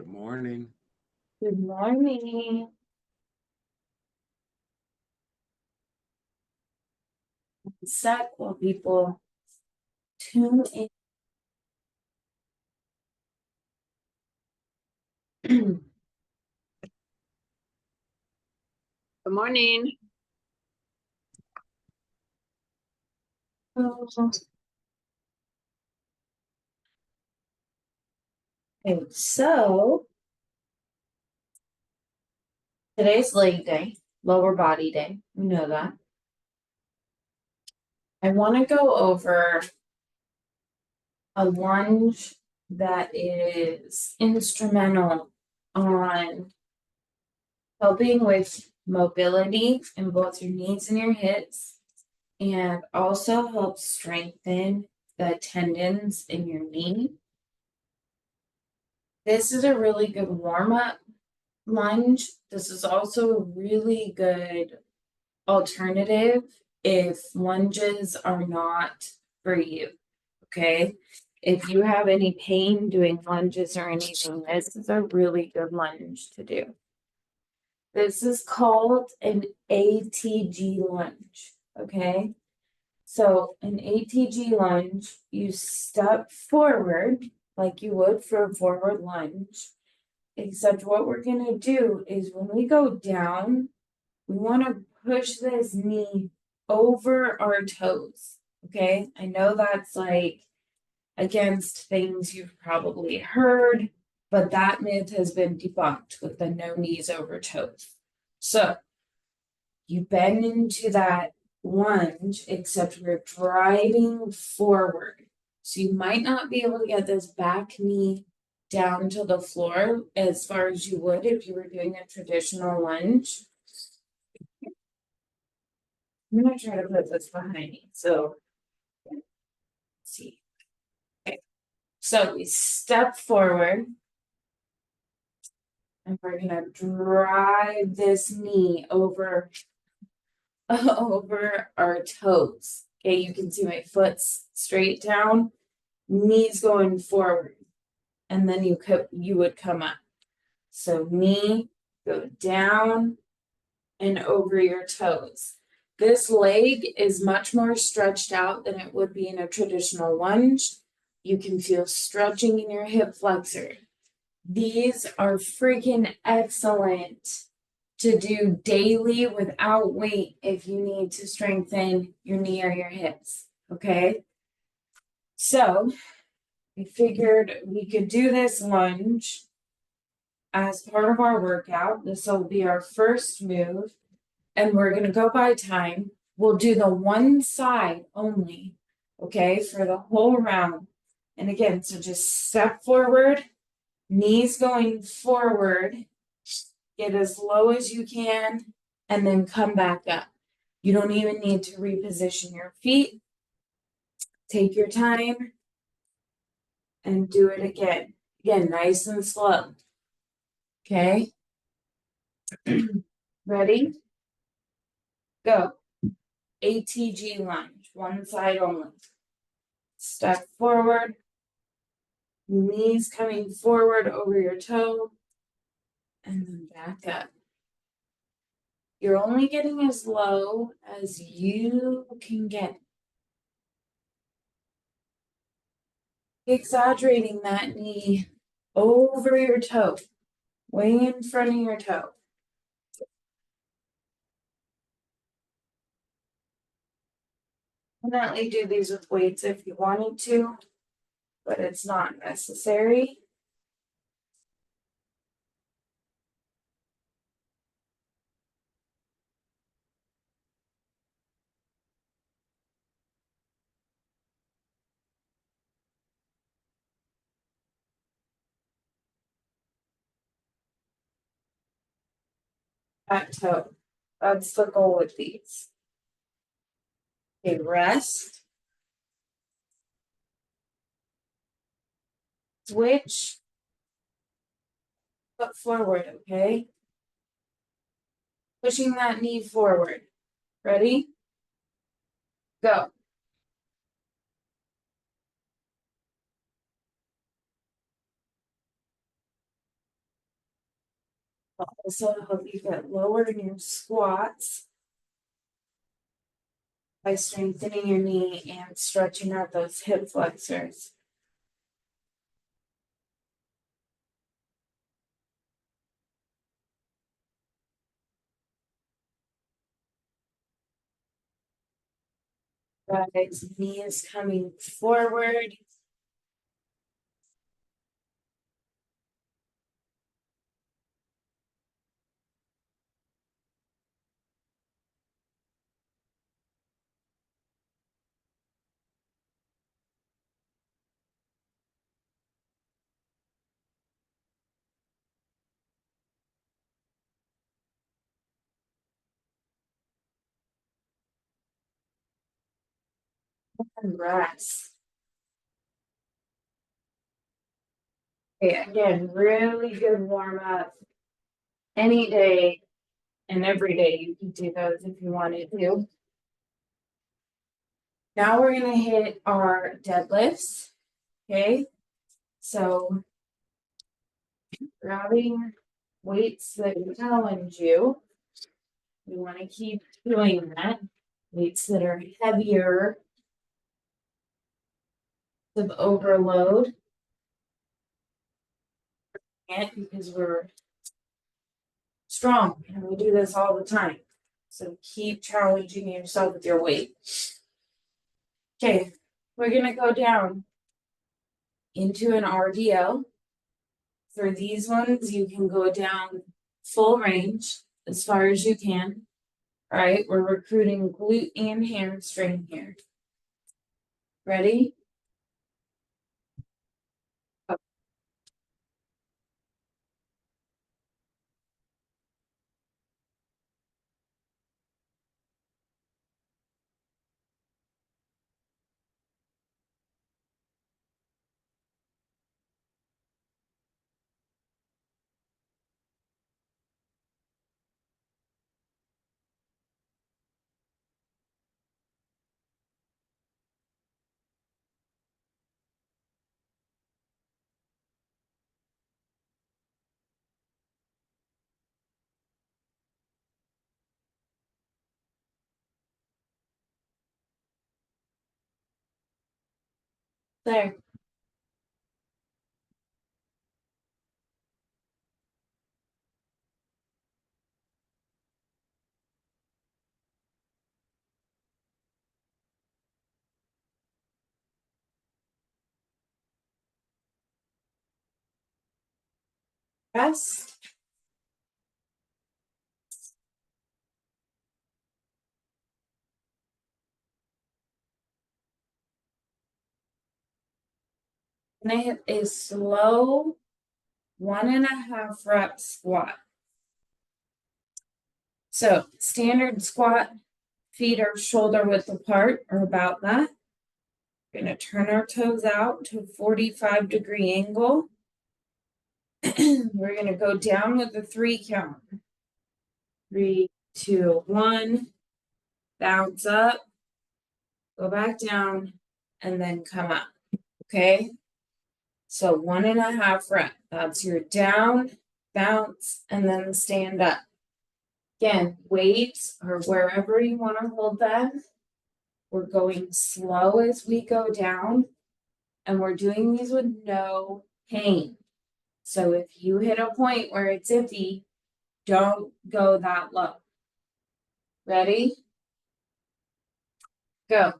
Good morning. Good morning. Sec while people tune in. Good morning. Okay, so today's leg day, lower body day. We know that. I want to go over a lunge that is instrumental on helping with mobility in both your knees and your hips, and also helps strengthen the tendons in your knee. This is a really good warm-up lunge. This is also a really good alternative if lunges are not for you. Okay. If you have any pain doing lunges or anything, this is a really good lunge to do. This is called an ATG lunge. Okay. So, an ATG lunge, you step forward like you would for a forward lunge. Except what we're going to do is when we go down, we want to push this knee over our toes. Okay. I know that's like against things you've probably heard, but that myth has been debunked with the no knees over toes. So you bend into that lunge, except we're driving forward. So you might not be able to get this back knee down to the floor as far as you would if you were doing a traditional lunge. I'm gonna try to put this behind me. So let's see. Okay. So we step forward and we're gonna drive this knee over over our toes. Okay, you can see my foot's straight down, knees going forward, and then you would come up. So knee, go down and over your toes. This leg is much more stretched out than it would be in a traditional lunge. You can feel stretching in your hip flexor. These are freaking excellent to do daily without weight if you need to strengthen your knee or your hips. Okay. So we figured we could do this lunge as part of our workout. This will be our first move, and we're going to go by time. We'll do the one side only, okay, for the whole round. And again, so just step forward, knees going forward, get as low as you can, and then come back up. You don't even need to reposition your feet. Take your time and do it again. Again, nice and slow. Okay. Ready? Go. ATG lunge, one side only. Step forward, knees coming forward over your toe, and then back up. You're only getting as low as you can get. Exaggerating that knee over your toe, way in front of your toe. Definitely do these with weights if you wanted to, but it's not necessary. That toe. That's the goal with these. Okay, rest. Switch. Foot forward, okay? Pushing that knee forward. Ready? Go. Also help you get lower in your squats by strengthening your knee and stretching out those hip flexors. Guys, knee is coming forward. And rest. Okay, again, really good warm up. Any day and every day you can do those if you wanted to. Now we're gonna hit our deadlifts. Okay, so grabbing weights that challenge you. You want to keep doing that. Weights that are heavier of overload. And because we're strong and we do this all the time. So keep challenging yourself with your weight. Okay, we're gonna go down into an RDL. For these ones, you can go down full range as far as you can. All right, we're recruiting glute and hamstring here. Ready? There. Rest. And I hit a slow 1.5 rep squat. So standard squat, feet are shoulder width apart or about that. We're gonna turn our toes out to a 45-degree angle. We're gonna go down with the 3 count. 3, 2, 1. Bounce up, go back down, and then come up. Okay. So 1.5 rep. That's your down, bounce, and then stand up. Again, weights or wherever you want to hold them. We're going slow as we go down, and we're doing these with no pain. So if you hit a point where it's iffy, don't go that low. Ready? Go.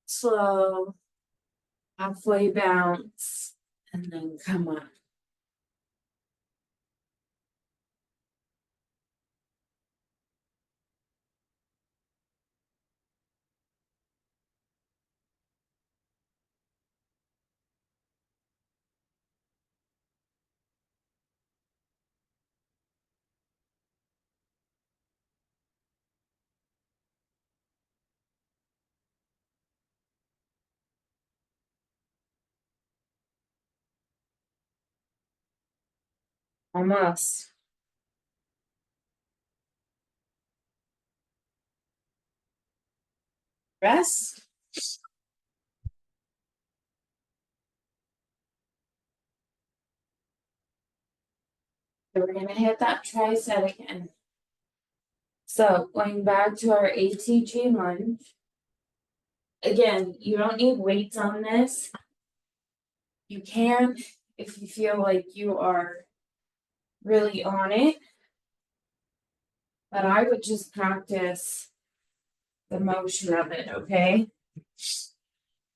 Slow, halfway bounce, and then come up. Almost. Rest. So we're gonna hit that tricep again. So going back to our ATG lunge. Again, you don't need weights on this. You can if you feel like you are really on it. But I would just practice the motion of it, okay?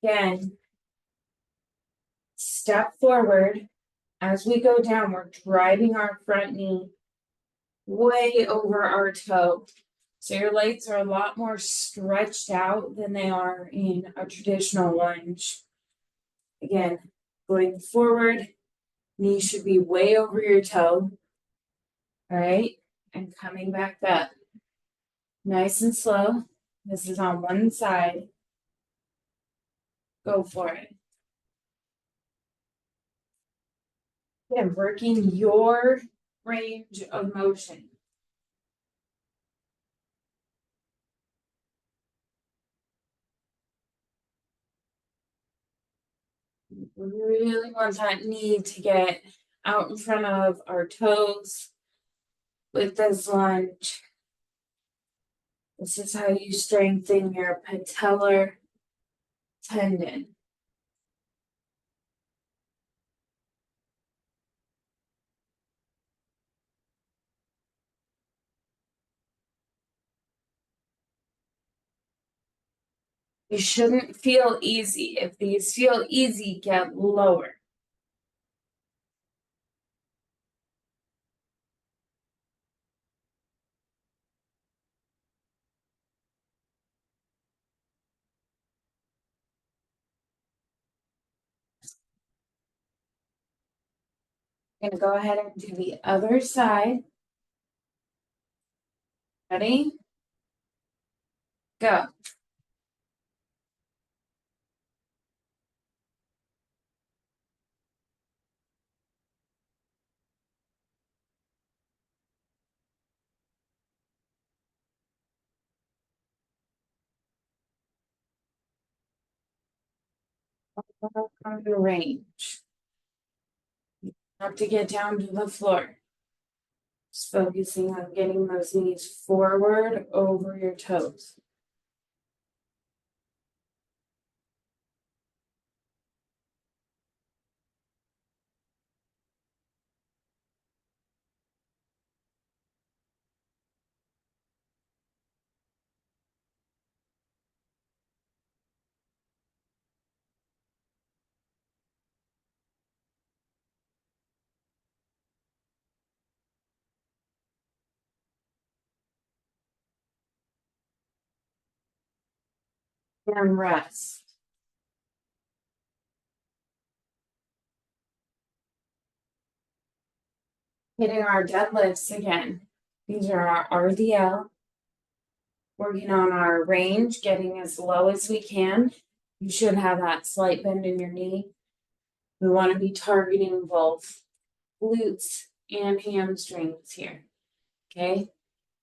Again, step forward. As we go down, we're driving our front knee way over our toe. So your legs are a lot more stretched out than they are in a traditional lunge. Again, going forward, knee should be way over your toe. All right, and coming back up. Nice and slow. This is on one side. Go for it. Again, working your range of motion. We really want that knee to get out in front of our toes with this lunge. This is how you strengthen your patellar tendon. You shouldn't feel easy. If these feel easy, get lower. I'm gonna go ahead and do the other side. Ready? Go. On the range. Have to get down to the floor. Just focusing on getting those knees forward over your toes. And rest. Hitting our deadlifts again. These are our RDL. Working on our range, getting as low as we can. You should have that slight bend in your knee. We want to be targeting both glutes and hamstrings here. Okay?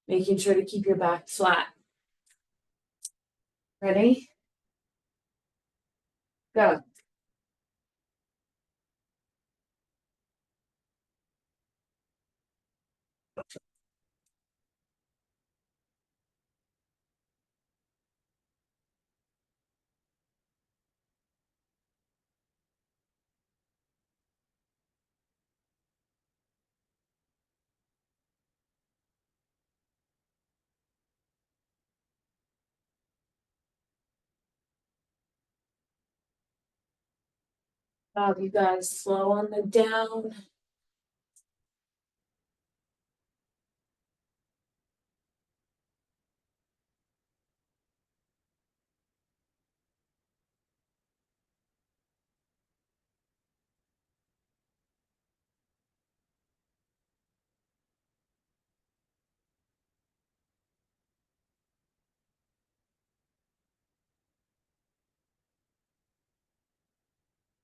Making sure to keep your back flat. Ready? Go. You guys slow on the down.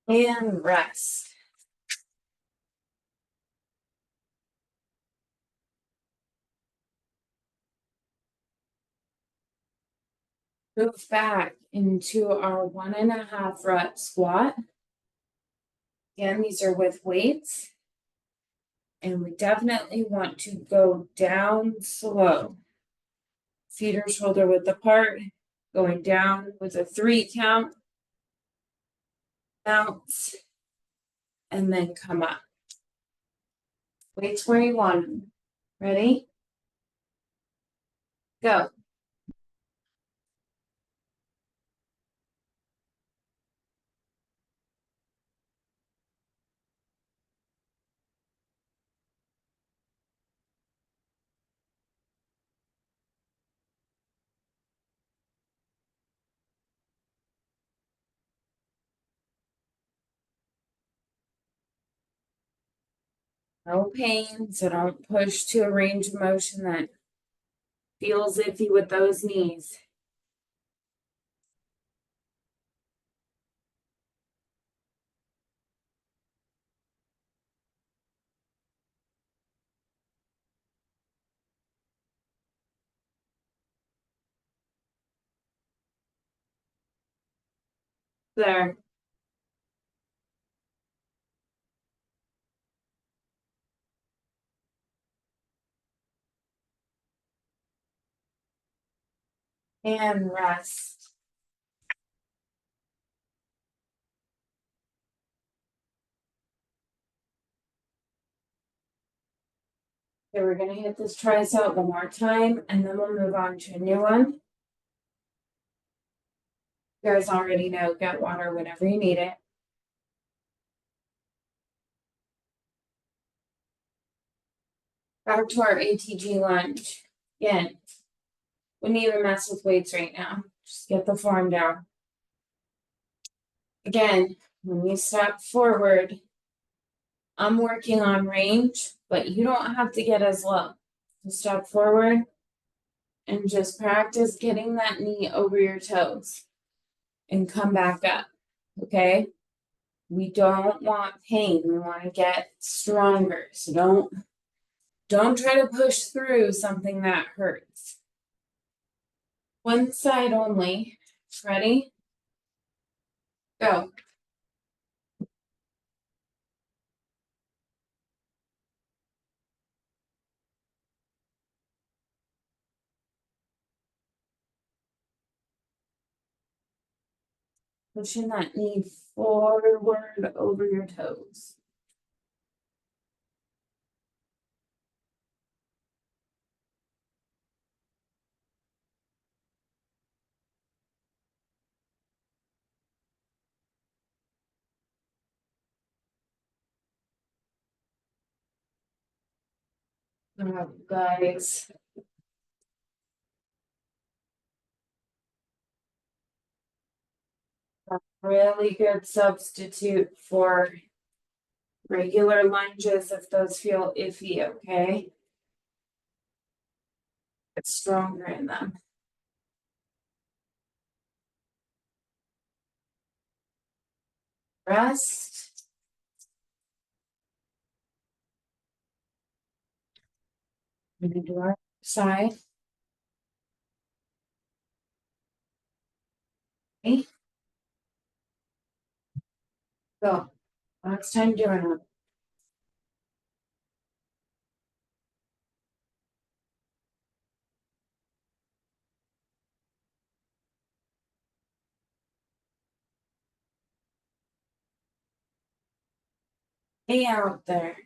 And rest. Move back into our 1.5 rep squat. Again, these are with weights. And we definitely want to go down slow. Feet are shoulder width apart, going down with a 3 count. Bounce. And then come up. Weights where you want them. Ready? Go. No pain, so don't push to a range of motion that feels iffy with those knees. There. And rest. Okay, we're gonna hit this tricep one more time, and then we'll move on to a new one. You guys already know, get water whenever you need it. Back to our ATG lunge. Again, wouldn't even mess with weights right now. Just get the form down. Again, when you step forward, I'm working on range, but you don't have to get as low. So step forward and just practice getting that knee over your toes and come back up. Okay? We don't want pain. We want to get stronger. So don't try to push through something that hurts. One side only. Ready? Go. Pushing that knee forward over your toes. Guys. A really good substitute for regular lunges if those feel iffy, okay? Get stronger in them. Rest. We're gonna do our side. Okay. Go. Last time doing it. Stay out there.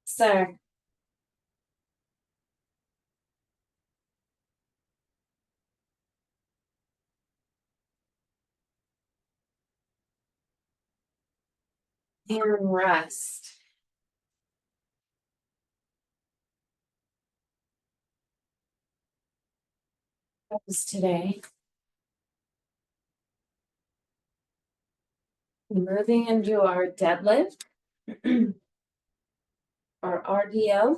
So, and rest. toes today. Moving into our deadlift. Our RDL,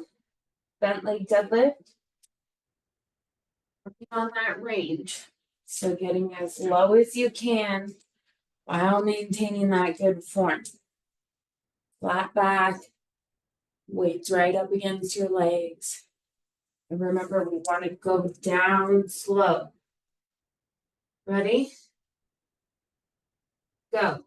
bent leg deadlift. Working on that range. So getting as low as you can while maintaining that good form. Flat back, weights right up against your legs. And remember, we want to go down slow. Ready? Go.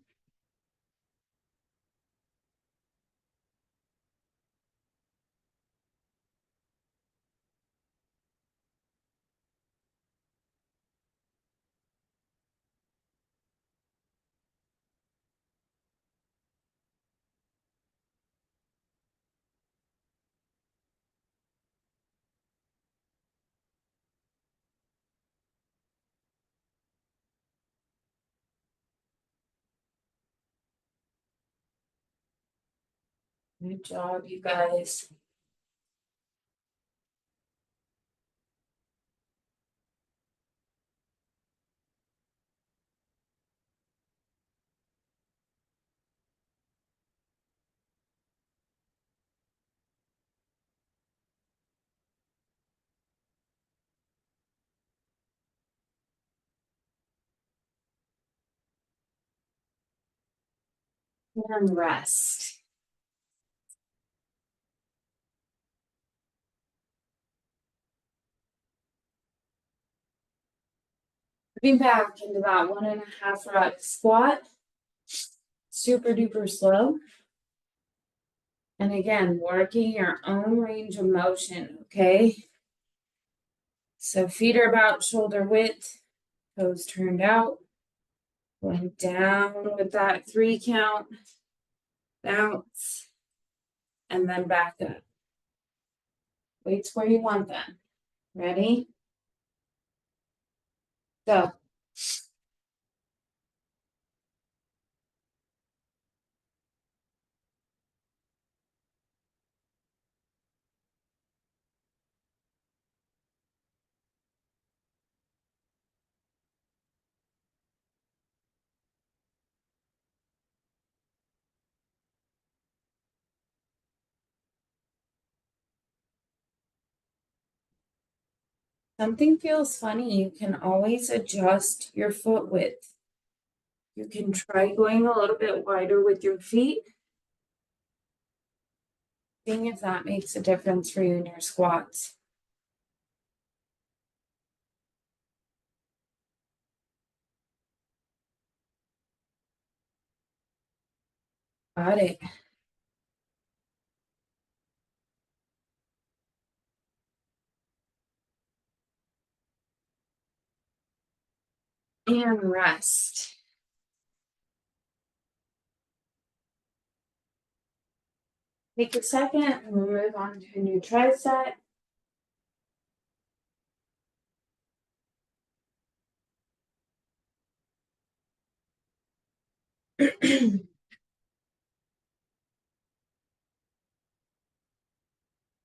Good job, you guys. And rest. Moving back into that 1.5 rep squat. Super duper slow. And again, working your own range of motion, okay? So feet are about shoulder width, toes turned out. Going down with that 3 count. Bounce. And then back up. Weights where you want them. Ready? Go. Something feels funny, you can always adjust your foot width. You can try going a little bit wider with your feet. Seeing if that makes a difference for you in your squats. Got it. And rest. Take a second and we'll move on to a new tricep.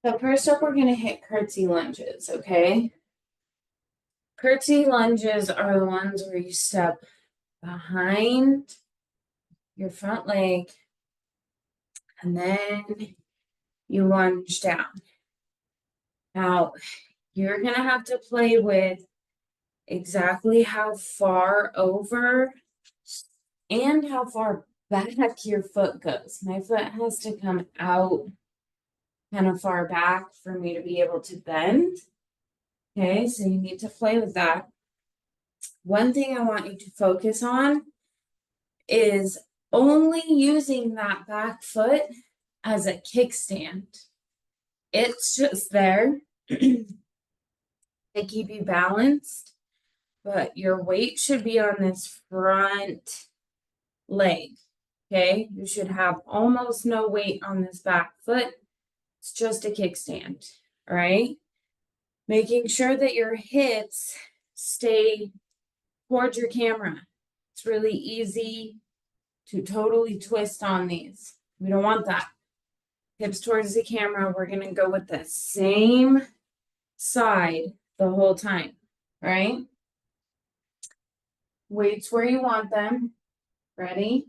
So first up, we're going to hit curtsy lunges, okay? Curtsy lunges are the ones where you step behind your front leg and then you lunge down. Now, you're going to have to play with exactly how far over and how far back your foot goes. My foot has to come out kind of far back for me to be able to bend. Okay, so you need to play with that. One thing I want you to focus on is only using that back foot as a kickstand. It's just there to keep you balanced, but your weight should be on this front leg. Okay, you should have almost no weight on this back foot. It's just a kickstand. All right, making sure that your hips stay towards your camera. It's really easy to totally twist on these. We don't want that. Hips towards the camera. We're going to go with the same side the whole time. right? Weights where you want them. Ready?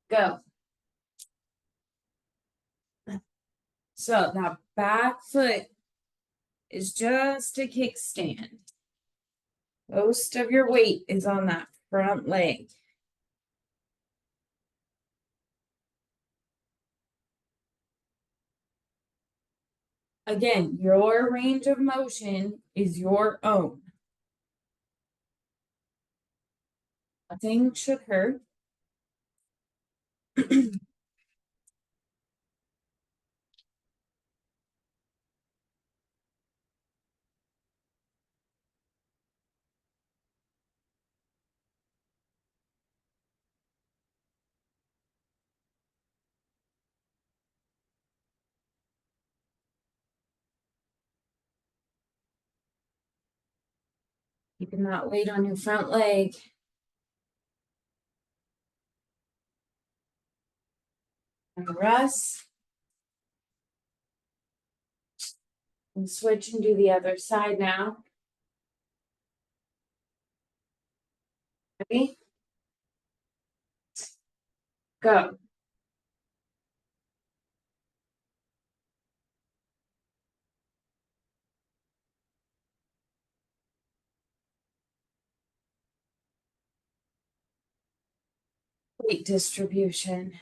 Go. So that back foot is just a kickstand. Most of your weight is on that front leg. Again, your range of motion is your own. Nothing should hurt. Keeping that weight on your front leg. And rest. And switch and do the other side now. Ready? Go. Weight distribution.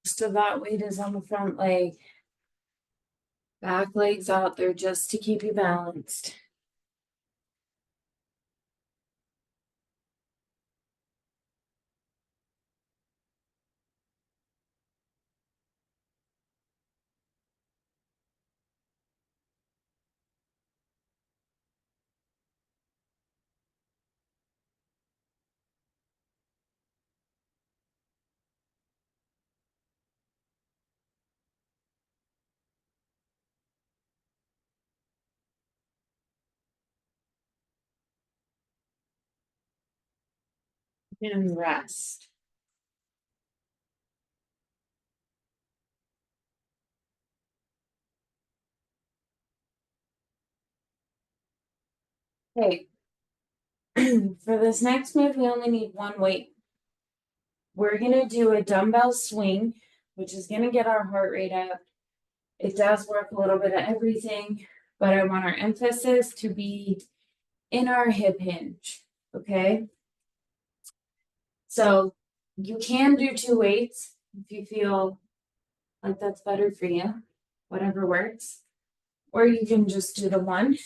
Most of that weight is on the front leg. Back legs out there just to keep you balanced. And rest. Okay. For this next move, we only need one weight. We're gonna do a dumbbell swing, which is gonna get our heart rate up. It does work a little bit of everything, but I want our emphasis to be in our hip hinge, okay? So you can do 2 weights if you feel like that's better for you, whatever works. Or you can just do the one.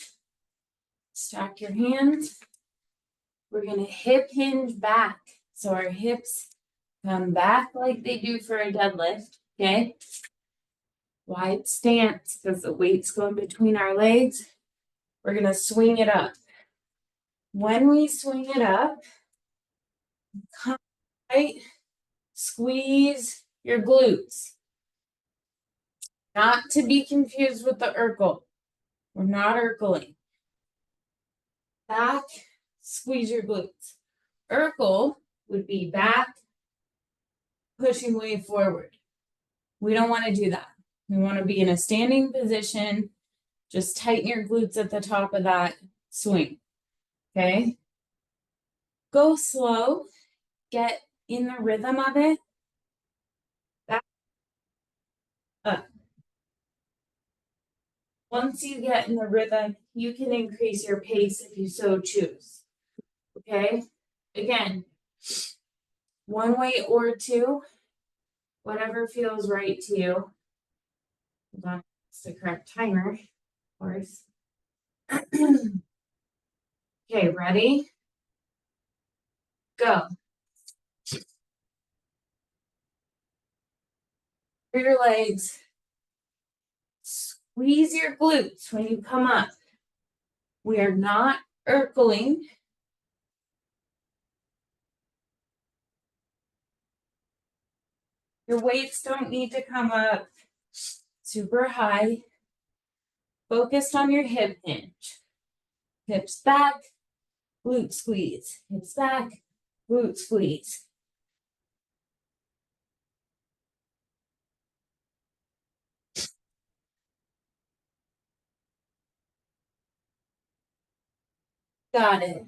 Stack your hands. We're gonna hip hinge back. So our hips come back like they do for a deadlift, okay? Wide stance, because the weight's going between our legs. We're gonna swing it up. When we swing it up, come right, squeeze your glutes. Not to be confused with the Urkel. We're not Urkeling. Back, squeeze your glutes. Urkel would be back, pushing way forward. We don't want to do that. We want to be in a standing position. Just tighten your glutes at the top of that swing. Okay? Go slow. Get in the rhythm of it. Back up. Once you get in the rhythm, you can increase your pace if you so choose. Okay? Again, 1 weight or 2, whatever feels right to you. Hold on, it's the correct timer, of course. Okay, ready? Go. For your legs. Squeeze your glutes when you come up. We are not Urkeling. Your weights don't need to come up super high. Focused on your hip hinge. Hips back, glute squeeze. Hips back, glute squeeze. Got it.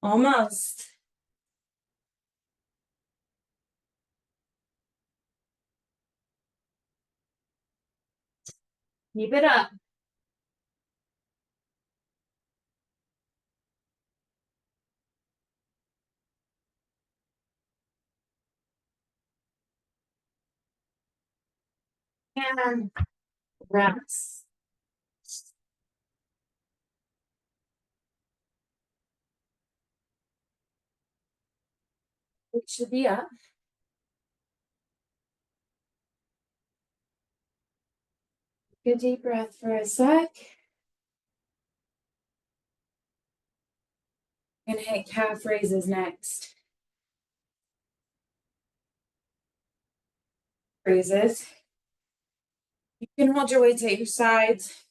Almost. Keep it up. And rest. It should be up. Good deep breath for a sec. Gonna hit calf raises next. Raises. You can hold your weights at your sides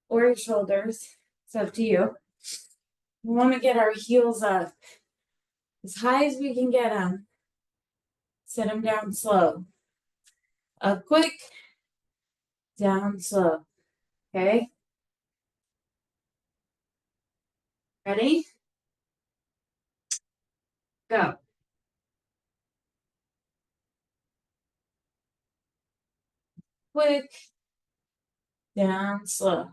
or your shoulders. It's up to you. We want to get our heels up as high as we can get them. Set them down slow. Up quick, down slow. Okay? Ready? Go. Quick, down slow.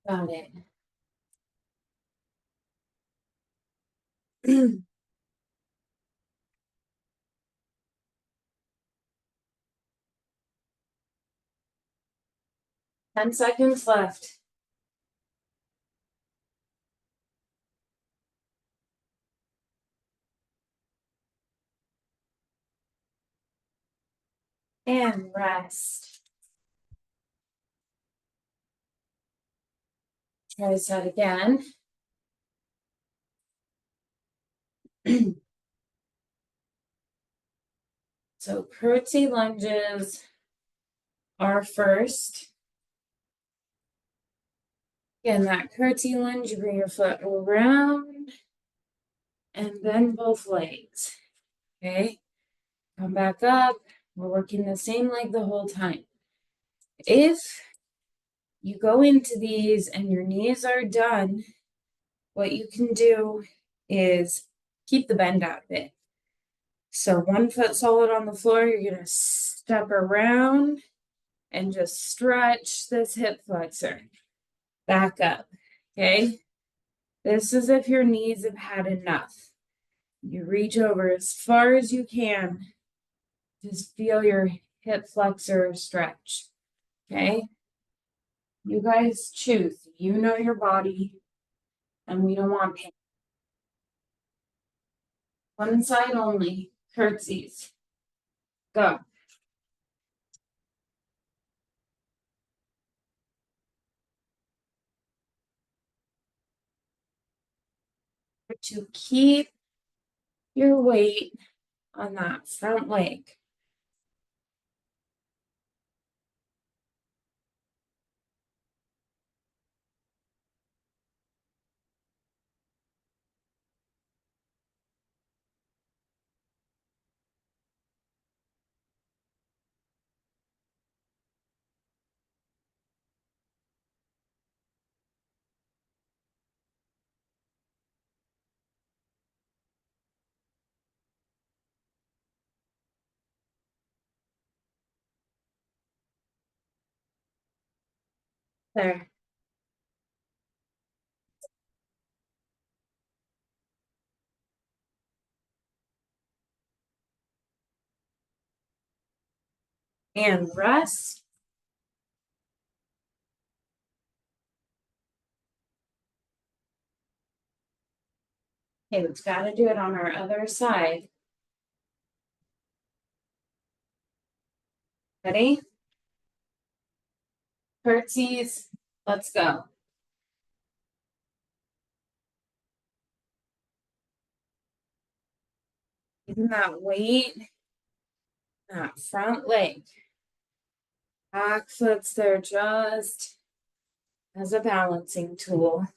Got it. 10 seconds left. And rest. Try this out again. So curtsy lunges are first. Again, that curtsy lunge, you bring your foot around and bend both legs. Okay, come back up. We're working the same leg the whole time. If you go into these and your knees are done, what you can do is keep the bend out of it. So one foot solid on the floor, you're going to step around and just stretch this hip flexor. Back up. Okay. This is if your knees have had enough. You reach over as far as you can. Just feel your hip flexor stretch. Okay. You guys choose. You know your body, and we don't want pain. One side only. Curtsies. Go. To keep your weight on that front leg. There. And rest. Okay, we've got to do it on our other side. Ready? Curtsies, let's go. Isn't that weight? That front leg. Back foot's there just as a balancing tool.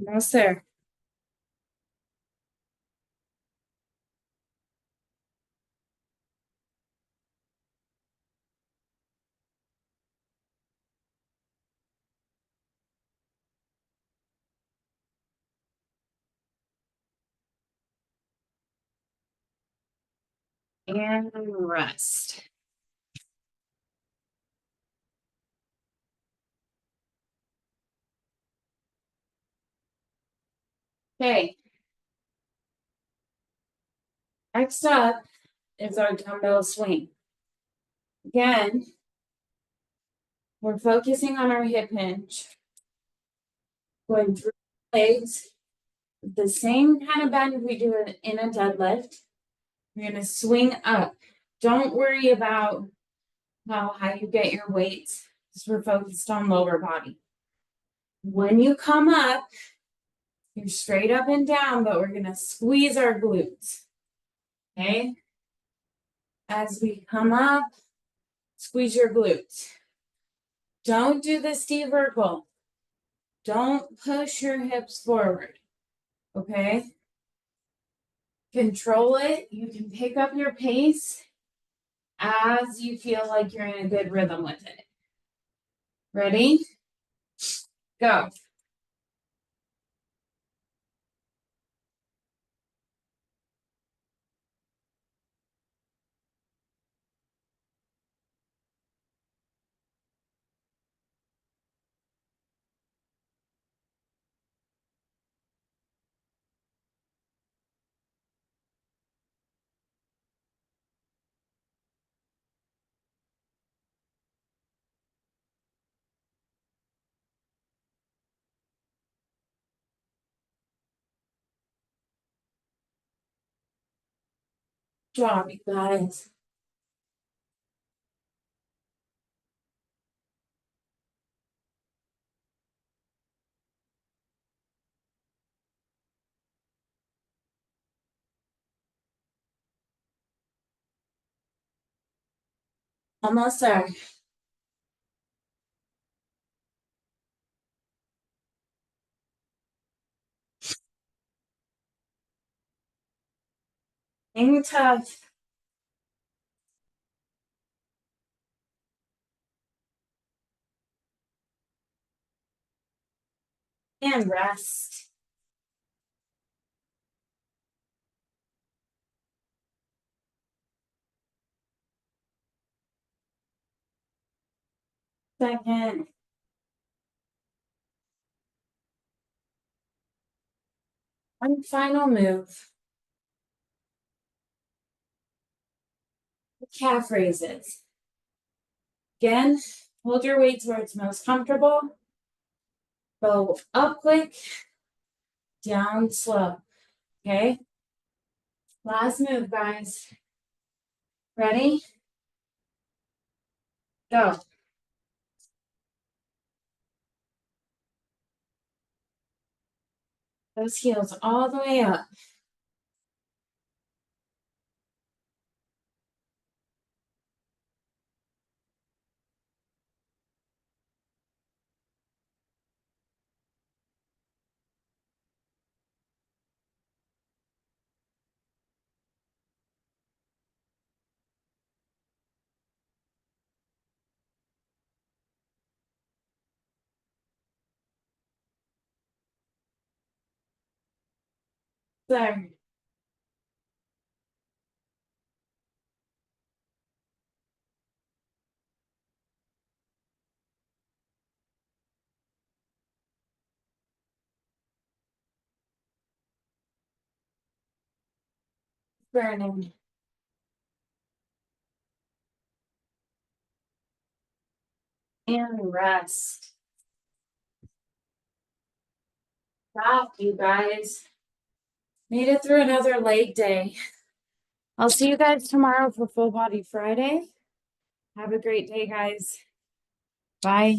Almost there. And rest. Okay. Next up is our dumbbell swing. Again, we're focusing on our hip hinge. Going through legs. The same kind of bend we do in a deadlift. You're going to swing up. Don't worry about how high you get your weights, because we're focused on lower body. When you come up, you're straight up and down, but we're going to squeeze our glutes. Okay? As we come up, squeeze your glutes. Don't do the Steve Urkel. Don't push your hips forward. Okay? Control it. You can pick up your pace as you feel like you're in a good rhythm with it. Ready? Go. Job, you guys. Almost there. Hang tough. And rest. Second. One final move. Calf raises. Again, hold your weights where it's most comfortable. Go up quick, down slow. Okay? Last move, guys. Ready? Go. Those heels all the way up. There. burning. And rest. Stop, you guys. Made it through another leg day. I'll see you guys tomorrow for Full Body Friday. Have a great day, guys. Bye.